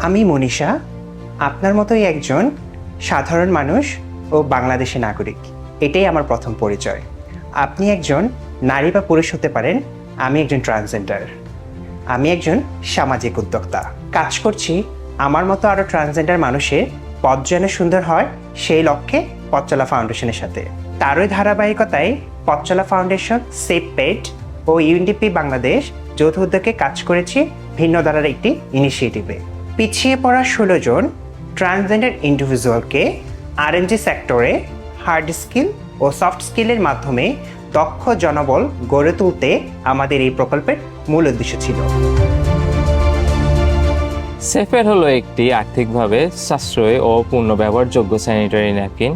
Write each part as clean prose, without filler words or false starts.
আমি মনীষা, আপনার মতোই একজন সাধারণ মানুষ ও বাংলাদেশি নাগরিক। এটাই আমার প্রথম পরিচয়। আপনি একজন নারী বা পুরুষ হতে পারেন, আমি একজন ট্রান্সজেন্ডার। আমি একজন সামাজিক উদ্যোক্তা। কাজ করছি আমার মতো আরও ট্রান্সজেন্ডার মানুষের পথ যেন সুন্দর হয় সেই লক্ষ্যে পথচলা ফাউন্ডেশনের সাথে। তারই ধারাবাহিকতায় পথচলা ফাউন্ডেশন, সেভ পেট ও ইউএনডিপি বাংলাদেশ যৌথ উদ্যোগে কাজ করেছি ভিন্ন ধারার একটি ইনিশিয়েটিভে। পিছিয়ে পড়া 16 জন ট্রান্সজেন্ডার ইন্ডিভিজুয়ালকে আরএমজি সেক্টরে হার্ড স্কিল ও সফট স্কিলের মাধ্যমে দক্ষ জনবল গড়ে তুলতে আমাদের এই প্রকল্পের মূল উদ্দেশ্য ছিল। সেফের হলো একটি আর্থিকভাবে সাশ্রয়ী ও পূর্ণ ব্যবহারযোগ্য স্যানিটারি ন্যাপকিন,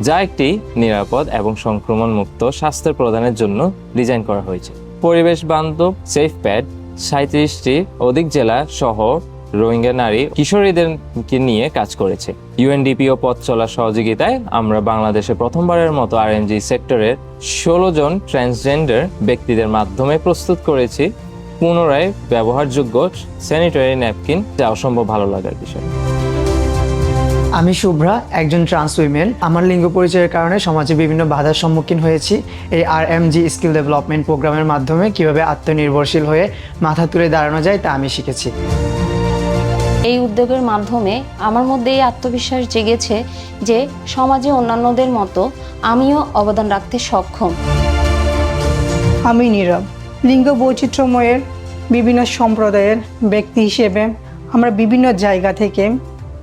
যা একটি নিরাপদ এবং সংক্রমণ মুক্ত স্বাস্থ্য প্রদানের জন্য ডিজাইন করা হয়েছে। পরিবেশ বান্ধব সেফ প্যাড 37টি অধিক জেলা সহ রোহিঙ্গা নারী কিশোরীদেরকে নিয়ে কাজ করেছে। ইউএনডিপি ও পথ চলার সহযোগিতায় আমরা বাংলাদেশে প্রথমবারের মতো আরএমজি সেক্টরের 16 জন ট্রান্সজেন্ডার ব্যক্তিদের মাধ্যমে প্রস্তুত করেছি পুনরায় ব্যবহারযোগ্য স্যানিটারি ন্যাপকিন, যা অসম্ভব ভালো লাগার বিষয়। আমি শুভ্রা, একজন ট্রান্স উইমেন। আমার লিঙ্গ পরিচয়ের কারণে সমাজে বিভিন্ন বাধার সম্মুখীন হয়েছি। এই আরএমজি স্কিল ডেভেলপমেন্ট প্রোগ্রামের মাধ্যমে কিভাবে আত্মনির্ভরশীল হয়ে মাথা তুলে দাঁড়ানো যায় তা আমি শিখেছি। এই উদ্যোগের মাধ্যমে আমার মধ্যে এই আত্মবিশ্বাস জেগেছে যে সমাজে অন্যান্যদের মতো আমিও অবদান রাখতে সক্ষম। আমি নীরব, লিঙ্গ বৈচিত্র্যময়ের বিভিন্ন সম্প্রদায়ের ব্যক্তি হিসেবে আমরা বিভিন্ন জায়গা থেকে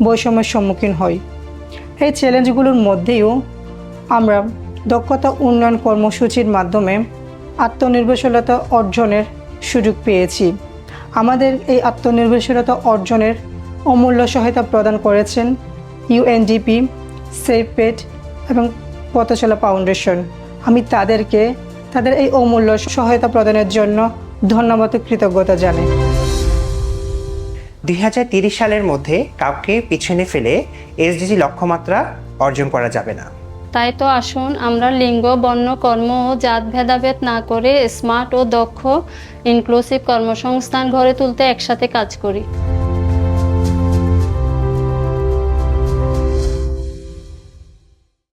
বৈষম্যের সম্মুখীন হই। এই চ্যালেঞ্জগুলোর মধ্যেও আমরা দক্ষতা উন্নয়ন কর্মসূচির মাধ্যমে আত্মনির্ভরশীলতা অর্জনের সুযোগ পেয়েছি। আমাদের এই আত্মনির্ভরশীলতা অর্জনের অমূল্য সহায়তা প্রদান করেছেন ইউএনডিপি, সেভ পেট এবং পথচলা ফাউন্ডেশন। আমি তাদেরকে তাদের এই অমূল্য সহায়তা প্রদানের জন্য ধন্যবাদ ও কৃতজ্ঞতা জানাই। 2030 সালের মধ্যে কাউকে পিছনে ফেলে এসডিজি লক্ষ্যমাত্রা অর্জন করা যাবে না। তাই তো আসুন আমরা লিঙ্গ, বর্ণ, কর্ম ও জাত ভেদাভেদ না করে স্মার্ট ও দক্ষ ইনক্লুসিভ কর্মসংস্থান গড়ে তুলতে একসাথে কাজ করি।